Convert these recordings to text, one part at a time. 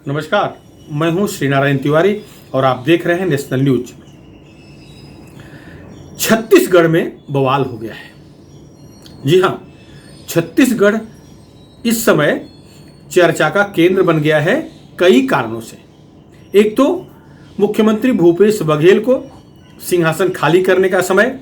नमस्कार, मैं हूं श्रीनारायण तिवारी और आप देख रहे हैं नेशनल न्यूज। छत्तीसगढ़ में बवाल हो गया है। जी हां, छत्तीसगढ़ इस समय चर्चा का केंद्र बन गया है कई कारणों से। एक तो मुख्यमंत्री भूपेश बघेल को सिंहासन खाली करने का समय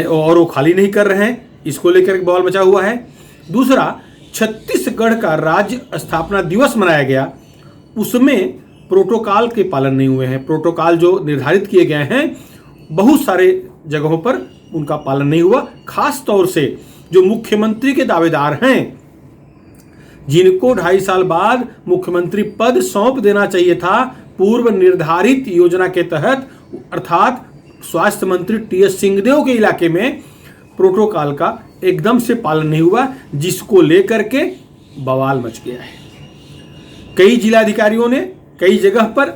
और वो खाली नहीं कर रहे हैं, इसको लेकर बवाल मचा हुआ है। दूसरा, छत्तीसगढ़ का राज्य स्थापना दिवस मनाया गया, उसमें प्रोटोकॉल के पालन नहीं हुए हैं। प्रोटोकॉल जो निर्धारित किए गए हैं बहुत सारे जगहों पर उनका पालन नहीं हुआ। खास तौर से जो मुख्यमंत्री के दावेदार हैं, जिनको 2.5 साल बाद मुख्यमंत्री पद सौंप देना चाहिए था पूर्व निर्धारित योजना के तहत, अर्थात स्वास्थ्य मंत्री टीएस सिंहदेव के इलाके में प्रोटोकॉल का एकदम से पालन नहीं हुआ, जिसको लेकर के बवाल मच गया है। कई जिलाधिकारियों ने कई जगह पर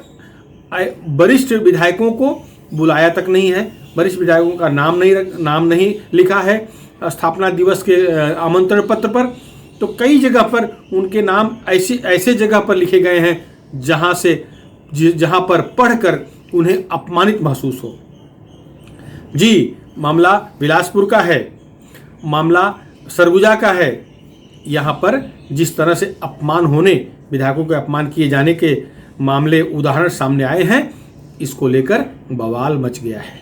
वरिष्ठ विधायकों को बुलाया तक नहीं है, वरिष्ठ विधायकों का नाम नहीं लिखा है स्थापना दिवस के आमंत्रण पत्र पर। तो कई जगह पर उनके नाम ऐसे जगह पर लिखे गए हैं जहां पर पढ़कर उन्हें अपमानित महसूस हो। जी, मामला बिलासपुर का है, मामला सरगुजा का है। यहाँ पर जिस तरह से अपमान होने, विधायकों के अपमान किए जाने के मामले उदाहरण सामने आए हैं, इसको लेकर बवाल मच गया है।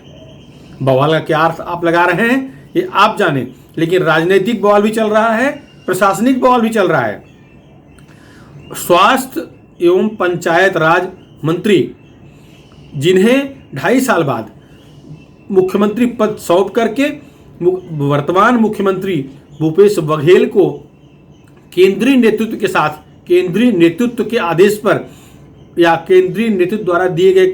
बवाल का क्या अर्थ आप लगा रहे हैं ये आप जाने, लेकिन राजनीतिक बवाल भी चल रहा है, प्रशासनिक बवाल भी चल रहा है। स्वास्थ्य एवं पंचायत राज मंत्री, जिन्हें 2.5 साल बाद मुख्यमंत्री पद सौंप करके वर्तमान मुख्यमंत्री भूपेश बघेल को केंद्रीय नेतृत्व के साथ, केंद्रीय नेतृत्व के आदेश पर या केंद्रीय नेतृत्व द्वारा दिए गए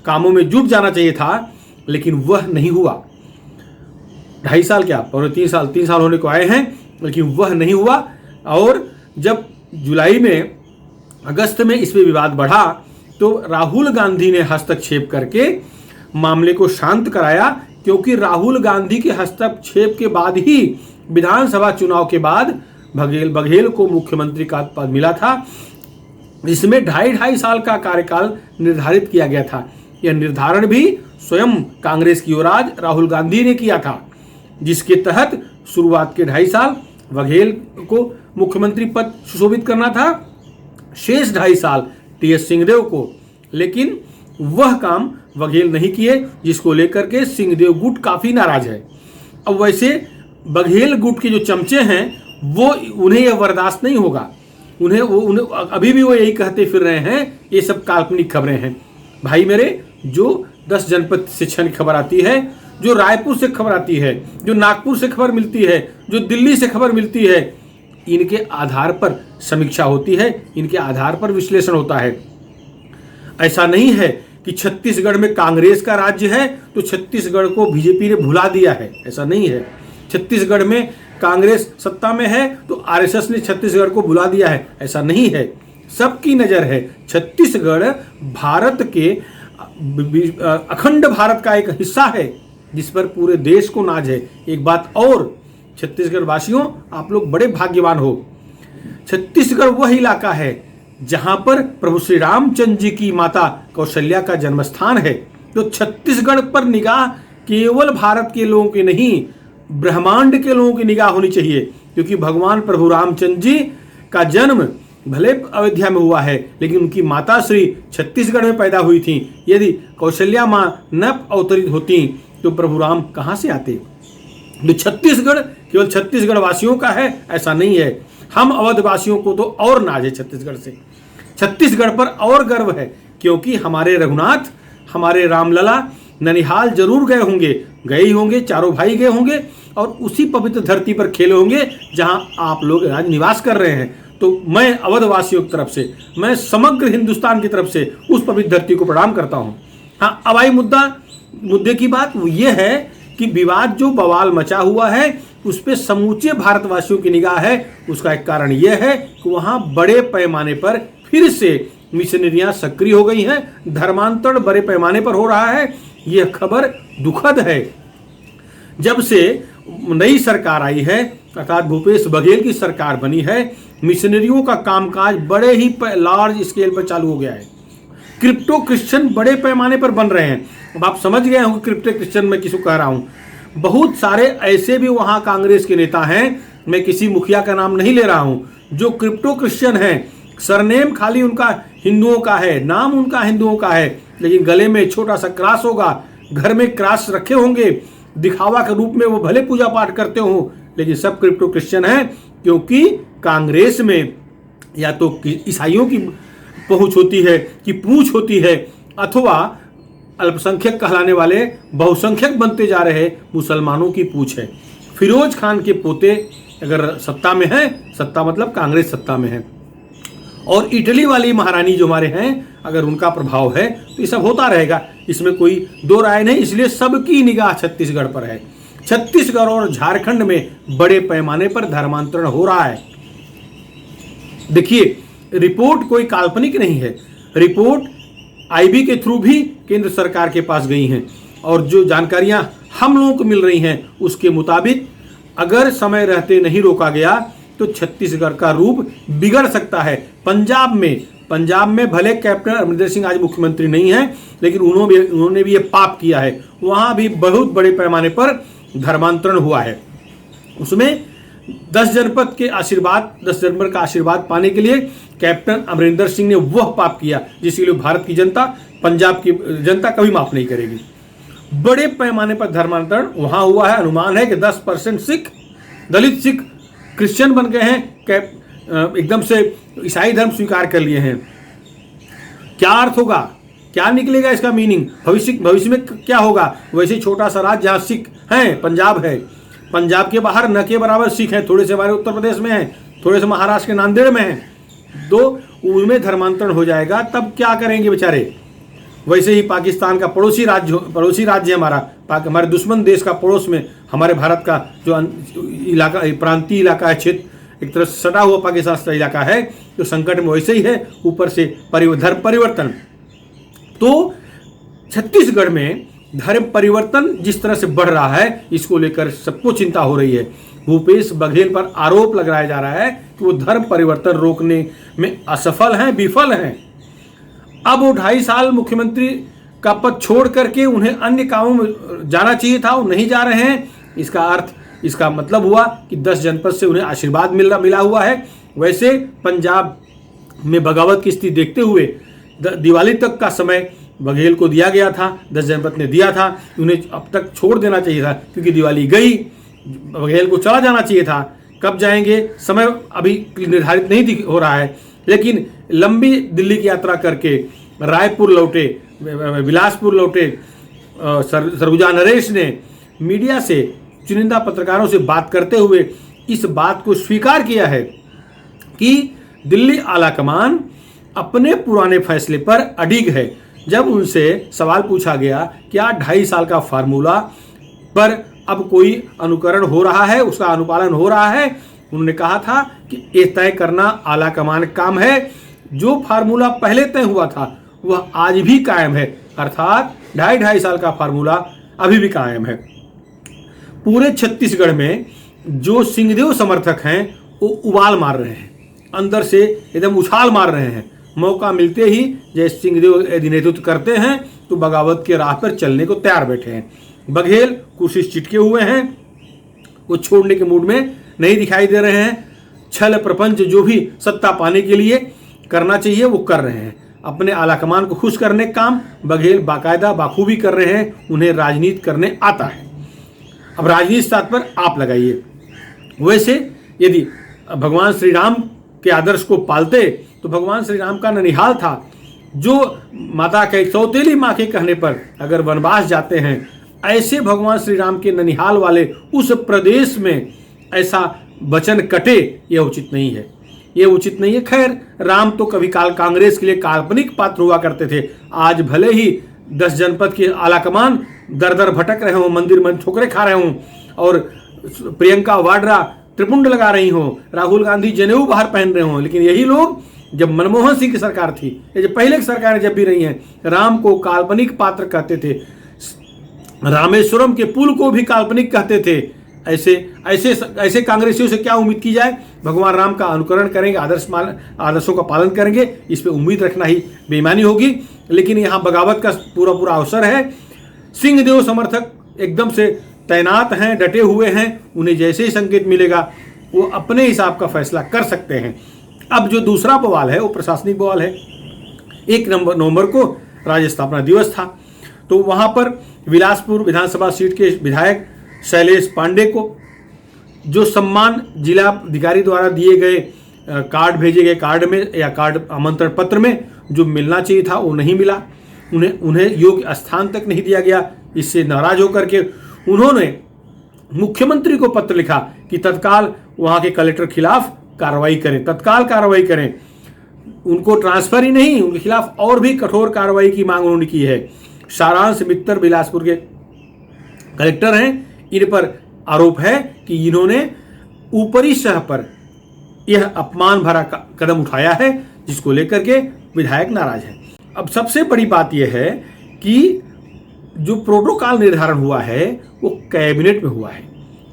कामों में जुट जाना चाहिए था, लेकिन वह नहीं हुआ। 2.5 साल क्या, और 3 साल होने को आए हैं, लेकिन वह नहीं हुआ। और जब जुलाई में, अगस्त में इस पर विवाद बढ़ा तो राहुल गांधी ने हस्तक्षेप करके मामले को शांत कराया, क्योंकि राहुल गांधी के हस्तक्षेप के बाद ही विधानसभा चुनाव के बाद बघेल को मुख्यमंत्री का पद मिला था, जिसमें 2.5 साल का कार्यकाल निर्धारित किया गया था। यह निर्धारण भी स्वयं कांग्रेस की ओर आज राहुल गांधी ने किया था, जिसके तहत शुरुआत के 2.5 साल बघेल को मुख्यमंत्री पद सुशोभित करना था, शेष 2.5 साल टीएस सिंहदेव को। लेकिन वह काम बघेल नहीं किए, जिसको लेकर के सिंहदेव गुट काफी नाराज है। अब वैसे बघेल गुट के जो चमचे हैं उन्हें यह बर्दाश्त नहीं होगा। उन्हें अभी भी वो यही कहते फिर रहे हैं, ये सब काल्पनिक खबरें हैं। भाई मेरे, जो 10 जनपद से खबर आती है, जो रायपुर से खबर आती है, जो नागपुर से खबर मिलती है, जो दिल्ली से खबर मिलती है, इनके आधार पर समीक्षा होती है, इनके आधार पर विश्लेषण होता है। ऐसा नहीं है कि छत्तीसगढ़ में कांग्रेस का राज्य है तो छत्तीसगढ़ को बीजेपी ने भुला दिया है, ऐसा नहीं है। छत्तीसगढ़ में कांग्रेस सत्ता में है तो आरएसएस ने छत्तीसगढ़ को भुला दिया है, ऐसा नहीं है। सबकी नजर है छत्तीसगढ़ भारत के अखंड भारत का एक हिस्सा है, जिस पर पूरे देश को नाज है। एक बात और, छत्तीसगढ़ वासियों, आप लोग बड़े भाग्यवान हो। छत्तीसगढ़ वह इलाका है जहां पर प्रभु श्री रामचंद्र जी की माता कौशल्या का जन्म स्थान है। तो छत्तीसगढ़ पर निगाह केवल भारत के लोगों की नहीं, ब्रह्मांड के लोगों की निगाह होनी चाहिए, क्योंकि भगवान प्रभु रामचंद्र जी का जन्म भले अयोध्या में हुआ है, लेकिन उनकी माता श्री छत्तीसगढ़ में पैदा हुई थी। यदि कौशल्या मां न अवतरित होती तो प्रभु राम कहां से आते। तो छत्तीसगढ़ केवल छत्तीसगढ़ वासियों का है, ऐसा नहीं है। हम अवध वासियों को तो और नाज है छत्तीसगढ़ से, छत्तीसगढ़ पर और गर्व है, क्योंकि हमारे रघुनाथ, हमारे रामलला ननिहाल जरूर गए होंगे, चारों भाई गए होंगे और उसी पवित्र धरती पर खेले होंगे जहां आप लोग आज निवास कर रहे हैं। तो मैं अवध वासियों की तरफ से, मैं समग्र हिंदुस्तान की तरफ से उस पवित्र धरती को प्रणाम करता हूं। हाँ, अब आई मुद्दे की बात, वो ये है कि विवाद जो बवाल मचा हुआ है उस पर समूचे भारतवासियों की निगाह है। उसका एक कारण यह है कि वहां बड़े पैमाने पर फिर से मिशनरियां सक्रिय हो गई हैं, धर्मांतरण बड़े पैमाने पर हो रहा है। यह खबर दुखद है। जब से नई सरकार आई है, अर्थात भूपेश बघेल की सरकार बनी है, मिशनरियों का कामकाज बड़े ही लार्ज स्केल पर चालू हो गया है। क्रिप्टो क्रिश्चियन बड़े पैमाने पर बन रहे हैं। अब आप समझ गए होंगे क्रिप्टो क्रिश्चियन मैं किसको कह रहा हूं। बहुत सारे ऐसे भी वहां कांग्रेस के नेता हैं, मैं किसी मुखिया का नाम नहीं ले रहा हूं, जो क्रिप्टो क्रिश्चियन हैं। सरनेम खाली उनका हिंदुओं का है, नाम उनका हिंदुओं का है, लेकिन गले में छोटा सा क्रॉस होगा, घर में क्रॉस रखे होंगे, दिखावा के रूप में वो भले पूजा पाठ करते हो, लेकिन सब क्रिप्टो क्रिश्चियन हैं। क्योंकि कांग्रेस में या तो ईसाइयों की पहुंच होती है कि पूंछ होती है, अथवा अल्पसंख्यक कहलाने वाले बहुसंख्यक बनते जा रहे मुसलमानों की पूंछ है। फिरोज खान के पोते अगर सत्ता में है, सत्ता मतलब कांग्रेस सत्ता में है, और इटली वाली महारानी जो हमारे हैं, अगर उनका प्रभाव है तो ये सब होता रहेगा, इसमें कोई दो राय नहीं। इसलिए सबकी निगाह छत्तीसगढ़ पर है। छत्तीसगढ़ और झारखंड में बड़े पैमाने पर धर्मांतरण हो रहा है। देखिए, रिपोर्ट कोई काल्पनिक नहीं है, रिपोर्ट आईबी के थ्रू भी केंद्र सरकार के पास गई हैं, और जो जानकारियां हम लोगों को मिल रही हैं उसके मुताबिक अगर समय रहते नहीं रोका गया तो छत्तीसगढ़ का रूप बिगड़ सकता है। पंजाब में भले कैप्टन अमरिंदर सिंह आज मुख्यमंत्री नहीं है, लेकिन उन्होंने भी ये पाप किया है। वहां भी बहुत बड़े पैमाने पर धर्मांतरण हुआ है। उसमें 10 जनपद का आशीर्वाद पाने के लिए कैप्टन अमरिंदर सिंह ने वह पाप किया जिसके लिए भारत की जनता, पंजाब की जनता कभी माफ नहीं करेगी। बड़े पैमाने पर धर्मांतरण वहां हुआ है। अनुमान है कि 10% सिख, दलित सिख क्रिश्चियन बन गए हैं, एकदम से ईसाई धर्म स्वीकार कर लिए हैं। क्या अर्थ होगा, क्या निकलेगा इसका मीनिंग, भविष्य में क्या होगा। वैसे छोटा सा राज्य जहाँ सिख हैं, पंजाब है, पंजाब के बाहर न के बराबर सिख हैं, थोड़े से हमारे उत्तर प्रदेश में हैं, थोड़े से महाराष्ट्र के नांदेड़ में हैं, तो उनमें धर्मांतरण हो जाएगा, तब क्या करेंगे बेचारे। वैसे ही पाकिस्तान का पड़ोसी राज्य है हमारे दुश्मन देश का पड़ोस में हमारे भारत का जो इलाका, प्रांतीय इलाका है, क्षेत्र एक तरह से सटा हुआ पाकिस्तान का इलाका है, तो संकट में वैसे ही है, ऊपर से धर्म परिवर्तन। तो छत्तीसगढ़ में धर्म परिवर्तन जिस तरह से बढ़ रहा है, इसको लेकर सबको चिंता हो रही है। भूपेश बघेल पर आरोप लगाया जा रहा है कि वो धर्म परिवर्तन रोकने में असफल हैं, विफल हैं। अब वो 2.5 साल मुख्यमंत्री का पद छोड़ करके उन्हें अन्य कामों में जाना चाहिए था, वो नहीं जा रहे हैं। इसका मतलब हुआ कि 10 जनपद से उन्हें आशीर्वाद मिला हुआ है। वैसे पंजाब में बगावत की स्थिति देखते हुए दिवाली तक का समय बघेल को दिया गया था, 10 जनपद ने दिया था, उन्हें अब तक छोड़ देना चाहिए था, क्योंकि दिवाली गई, बघेल को चला जाना चाहिए था। कब जाएंगे समय अभी निर्धारित नहीं हो रहा है, लेकिन लंबी दिल्ली की यात्रा करके रायपुर लौटे, बिलासपुर लौटे सरगुजा नरेश ने मीडिया से, चुनिंदा पत्रकारों से बात करते हुए इस बात को स्वीकार किया है कि दिल्ली आलाकमान अपने पुराने फैसले पर अडिग है। जब उनसे सवाल पूछा गया क्या 2.5 साल का फार्मूला पर अब कोई अनुकरण हो रहा है, उसका अनुपालन हो रहा है, उन्होंने कहा था कि ये तय करना आलाकमान का काम है। जो फार्मूला पहले तय हुआ था वह आज भी कायम है, अर्थात 2.5 साल का फार्मूला अभी भी कायम है। पूरे छत्तीसगढ़ में जो सिंहदेव समर्थक हैं वो उबाल मार रहे हैं, अंदर से एकदम उछाल मार रहे हैं। मौका मिलते ही जैसे सिंहदेव यदि नेतृत्व करते हैं तो बगावत के राह पर चलने को तैयार बैठे हैं। बघेल कुर्सी से चिटके हुए हैं, वो छोड़ने के मूड में नहीं दिखाई दे रहे हैं। छल प्रपंच जो भी सत्ता पाने के लिए करना चाहिए वो कर रहे हैं। अपने आलाकमान को खुश करने का काम बघेल बाकायदा बाखूबी कर रहे हैं, उन्हें राजनीति करने आता है। अब राजनीति साथ पर आप लगाइए। वैसे यदि भगवान श्री राम के आदर्श को पालते तो भगवान श्री राम का ननिहाल था, जो माता के सौतेली माँ के कहने पर अगर वनवास जाते हैं, ऐसे भगवान श्री राम के ननिहाल वाले उस प्रदेश में ऐसा वचन कटे, यह उचित नहीं है, ये उचित नहीं है। खैर, राम तो कभी कांग्रेस के लिए काल्पनिक पात्र हुआ करते थे। आज भले ही 10 जनपद के आलाकमान दर दर भटक रहे हों, मंदिर में ठोकरे खा रहे हों, और प्रियंका वाड्रा त्रिपुंड लगा रही हों, राहुल गांधी जनेऊ बाहर पहन रहे हों, लेकिन यही लोग जब मनमोहन सिंह की सरकार थी, ये जो पहले की सरकारें जब भी रही हैं, राम को काल्पनिक पात्र कहते थे, रामेश्वरम के पुल को भी काल्पनिक कहते थे, ऐसे ऐसे ऐसे कांग्रेसियों से क्या उम्मीद की जाए? भगवान राम का अनुकरण करेंगे, आदर्शों का पालन करेंगे, इस पे उम्मीद रखना ही बेईमानी होगी। लेकिन यहाँ बगावत का पूरा पूरा अवसर है। सिंहदेव समर्थक एकदम से तैनात हैं, डटे हुए हैं। उन्हें जैसे ही संकेत मिलेगा वो अपने हिसाब का फैसला कर सकते हैं। अब जो दूसरा बवाल है वो प्रशासनिक बवाल है। 1 नवंबर को राज्य स्थापना दिवस था, तो वहाँ पर बिलासपुर विधानसभा सीट के विधायक शैलेश पांडे को जो सम्मान जिला अधिकारी द्वारा दिए गए कार्ड भेजे गए कार्ड में या कार्ड आमंत्रण पत्र में जो मिलना चाहिए था वो नहीं मिला। उन्हें योग्य स्थान तक नहीं दिया गया। इससे नाराज होकर के उन्होंने मुख्यमंत्री को पत्र लिखा कि तत्काल वहाँ के कलेक्टर खिलाफ कार्रवाई करें, तत्काल कार्रवाई करें। उनको ट्रांसफर ही नहीं, उनके खिलाफ और भी कठोर कार्रवाई की मांग उन्होंने की है। सारांश मित्तर बिलासपुर के कलेक्टर हैं। इन पर आरोप है कि इन्होंने ऊपरी सतह पर यह अपमान भरा कदम उठाया है, जिसको लेकर के विधायक नाराज हैं। अब सबसे बड़ी बात यह है कि जो प्रोटोकॉल निर्धारण हुआ है वो कैबिनेट में हुआ है।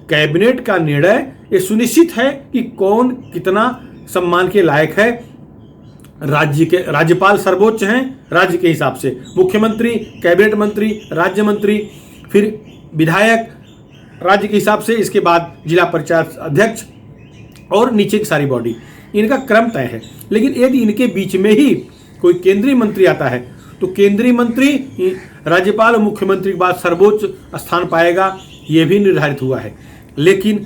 कैबिनेट का निर्णय ये सुनिश्चित है कि कौन कितना सम्मान के लायक है। राज्य के राज्यपाल सर्वोच्च हैं राज्य के हिसाब से, मुख्यमंत्री, कैबिनेट मंत्री, राज्य मंत्री, फिर विधायक राज्य के हिसाब से, इसके बाद जिला पंचायत अध्यक्ष और नीचे की सारी बॉडी। इनका क्रम तय है। लेकिन यदि इनके बीच में ही कोई केंद्रीय मंत्री आता है तो केंद्रीय मंत्री राज्यपाल और मुख्यमंत्री के बाद सर्वोच्च स्थान पाएगा, यह भी निर्धारित हुआ है। लेकिन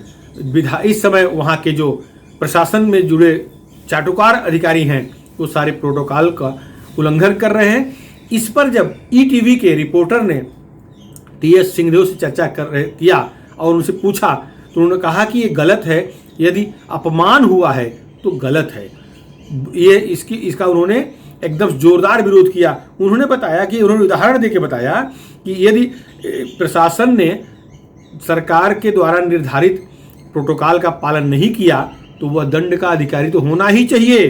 इस समय वहाँ के जो प्रशासन में जुड़े चाटुकार अधिकारी हैं वो सारे प्रोटोकॉल का उल्लंघन कर रहे हैं। इस पर जब ईटीवी के रिपोर्टर ने टीएस सिंहदेव से चर्चा किया और उनसे पूछा तो उन्होंने कहा कि ये गलत है, यदि अपमान हुआ है तो गलत है। ये इसका उन्होंने एकदम जोरदार विरोध किया। उन्होंने बताया कि उन्होंने उदाहरण देके बताया कि यदि प्रशासन ने सरकार के द्वारा निर्धारित प्रोटोकॉल का पालन नहीं किया तो वह दंड का अधिकारी तो होना ही चाहिए।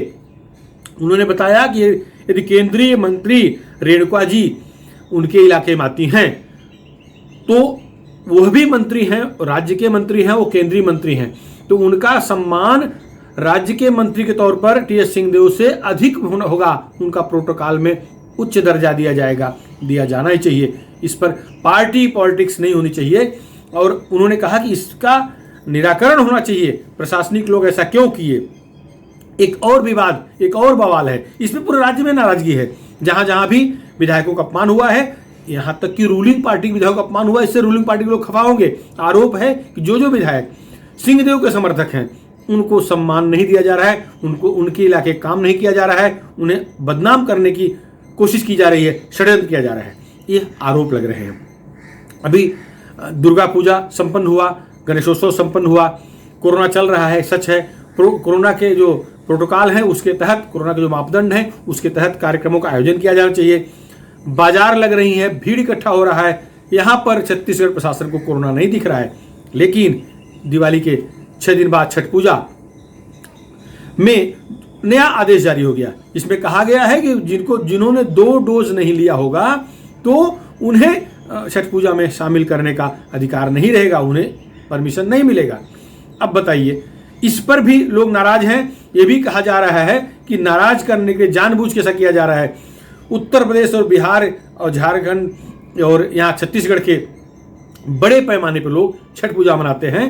उन्होंने बताया कि यदि केंद्रीय मंत्री रेणुका जी उनके इलाके में आती हैं तो वह भी मंत्री हैं, राज्य के मंत्री हैं, वो केंद्रीय मंत्री हैं, तो उनका सम्मान राज्य के मंत्री के तौर पर टीएस सिंहदेव से अधिक होगा। उनका प्रोटोकॉल में उच्च दर्जा दिया जाएगा, दिया जाना ही चाहिए। इस पर पार्टी पॉलिटिक्स नहीं होनी चाहिए। और उन्होंने कहा कि इसका निराकरण होना चाहिए, प्रशासनिक लोग ऐसा क्यों किए। एक और विवाद, एक और बवाल है, इसमें पूरे राज्य में नाराजगी है। जहां जहां भी विधायकों का अपमान हुआ है, यहां तक कि रूलिंग पार्टी के विधायकों का अपमान हुआ, इससे रूलिंग पार्टी के लोग खफा होंगे। आरोप है कि जो जो विधायक सिंहदेव के समर्थक हैं उनको सम्मान नहीं दिया जा रहा है, उनको उनके इलाके काम नहीं किया जा रहा है, उन्हें बदनाम करने की कोशिश की जा रही है, षड्यंत्र किया जा रहा है, ये आरोप लग रहे हैं। अभी दुर्गा पूजा संपन्न हुआ, गणेशोत्सव संपन्न हुआ, कोरोना चल रहा है, सच है। कोरोना के जो प्रोटोकॉल हैं उसके तहत, कोरोना के जो मापदंड हैं उसके तहत कार्यक्रमों का आयोजन किया जाना चाहिए। बाजार लग रही है, भीड़ इकट्ठा हो रहा है। यहाँ पर छत्तीसगढ़ प्रशासन को कोरोना नहीं दिख रहा है। लेकिन दिवाली के 6 दिन बाद छठ पूजा में नया आदेश जारी हो गया, जिसमें कहा गया है कि जिन्होंने 2 डोज नहीं लिया होगा तो उन्हें छठ पूजा में शामिल करने का अधिकार नहीं रहेगा, उन्हें परमिशन नहीं मिलेगा। अब बताइए, इस पर भी लोग नाराज हैं। ये भी कहा जा रहा है कि नाराज करने के जानबूझ के ऐसा किया जा रहा है। उत्तर प्रदेश और बिहार और झारखंड और यहाँ छत्तीसगढ़ के बड़े पैमाने पर लोग छठ पूजा मनाते हैं।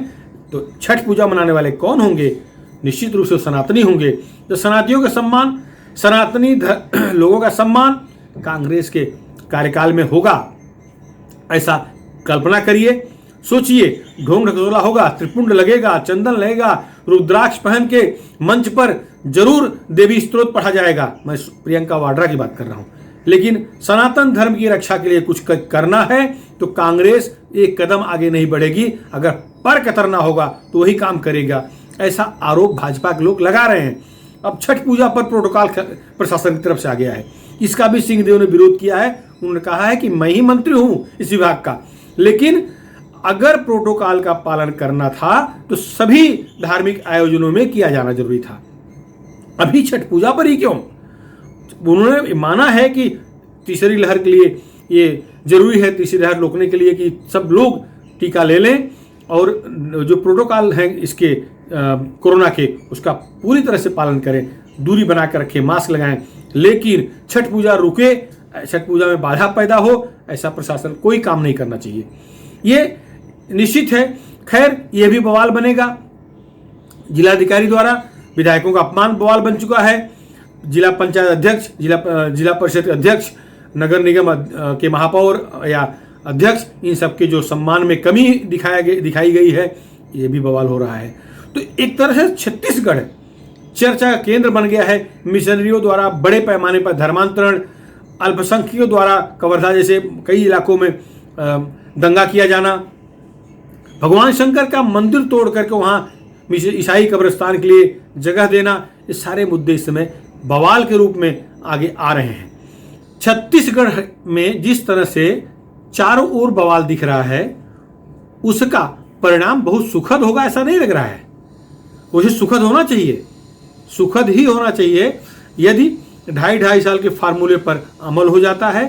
तो छठ पूजा मनाने वाले कौन होंगे? निश्चित रूप से सनातनी होंगे। तो सनातनियों का सम्मान, सनातनी लोगों का सम्मान कांग्रेस के कार्यकाल में होगा, ऐसा कल्पना करिए, सोचिए। ढोंग ढकोसला होगा, त्रिपुंड लगेगा, चंदन लगेगा, रुद्राक्ष पहन के मंच पर जरूर देवी स्तोत्र पढ़ा जाएगा। मैं प्रियंका वाड्रा की बात कर रहा हूं। लेकिन सनातन धर्म की रक्षा के लिए कुछ करना है तो कांग्रेस एक कदम आगे नहीं बढ़ेगी। अगर पर कतरना होगा तो वही काम करेगा, ऐसा आरोप भाजपा के लोग लगा रहे हैं। अब छठ पूजा पर प्रोटोकॉल प्रशासन की तरफ से आ गया है, इसका भी सिंहदेव ने विरोध किया है। उन्होंने कहा है कि मैं ही मंत्री हूं इस विभाग का, लेकिन अगर प्रोटोकॉल का पालन करना था तो सभी धार्मिक आयोजनों में किया जाना जरूरी था, अभी छठ पूजा पर ही क्यों? उन्होंने माना है कि तीसरी लहर के लिए ये जरूरी है, तीसरी लहर रोकने के लिए कि सब लोग टीका ले लें, और जो प्रोटोकॉल हैं इसके कोरोना के, उसका पूरी तरह से पालन करें, दूरी बना कर रखें, मास्क लगाएं। लेकिन छठ पूजा रुके, छठ पूजा में बाधा पैदा हो, ऐसा प्रशासन कोई काम नहीं करना चाहिए, ये निश्चित है। खैर, ये भी बवाल बनेगा। जिलाधिकारी द्वारा विधायकों का अपमान बवाल बन चुका है। जिला पंचायत अध्यक्ष, जिला परिषद के अध्यक्ष, नगर निगम के महापौर या अध्यक्ष, इन सबके जो सम्मान में कमी दिखाई गई है, ये भी बवाल हो रहा है। तो एक तरह से छत्तीसगढ़ चर्चा का केंद्र बन गया है। मिशनरियों द्वारा बड़े पैमाने पर धर्मांतरण, अल्पसंख्यकों द्वारा कवर्धा जैसे कई इलाकों में दंगा किया जाना, भगवान शंकर का मंदिर तोड़ करके वहाँ ईसाई कब्रिस्तान के लिए जगह देना, ये सारे मुद्दे इस समय बवाल के रूप में आगे आ रहे हैं। छत्तीसगढ़ में जिस तरह से चारों ओर बवाल दिख रहा है, उसका परिणाम बहुत सुखद होगा ऐसा नहीं लग रहा है। वही सुखद होना चाहिए, सुखद ही होना चाहिए। यदि 2.5 साल के फार्मूले पर अमल हो जाता है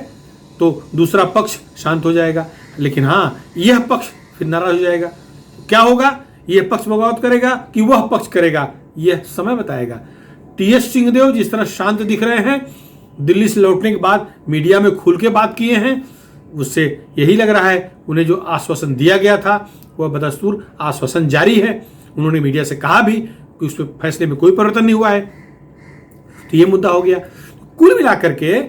तो दूसरा पक्ष शांत हो जाएगा, लेकिन हाँ, यह पक्ष फिर नाराज हो जाएगा। क्या होगा, यह पक्ष बगावत करेगा कि वह पक्ष करेगा, यह समय बताएगा। टीएस सिंहदेव जिस तरह शांत दिख रहे हैं, दिल्ली से लौटने के बाद मीडिया में खुल के बात किए हैं, उससे यही लग रहा है उन्हें जो आश्वासन दिया गया था वह बदस्तूर आश्वासन जारी है। उन्होंने मीडिया से कहा भी कि उस फैसले में कोई परिवर्तन नहीं हुआ है। तो ये मुद्दा हो गया। कुल मिलाकर के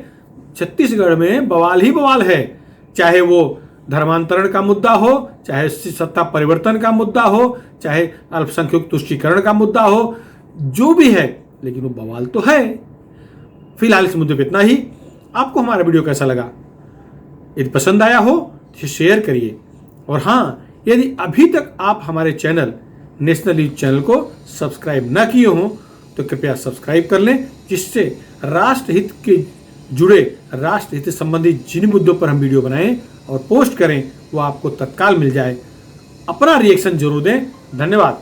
छत्तीसगढ़ में बवाल ही बवाल है, चाहे वो धर्मांतरण का मुद्दा हो, चाहे सत्ता परिवर्तन का मुद्दा हो, चाहे अल्पसंख्यक तुष्टीकरण का मुद्दा हो, जो भी है, लेकिन वो बवाल तो है। फिलहाल इस मुद्दे पे इतना ही। आपको हमारा वीडियो कैसा लगा? यदि पसंद आया हो तो शेयर करिए, और हाँ, यदि अभी तक आप हमारे चैनल नेशनल न्यूज चैनल को सब्सक्राइब न किए हों तो कृपया सब्सक्राइब कर लें, जिससे राष्ट्रहित के जुड़े, राष्ट्रहित से संबंधित जिन मुद्दों पर हम वीडियो बनाएं और पोस्ट करें वो आपको तत्काल मिल जाए। अपना रिएक्शन जरूर दें। धन्यवाद।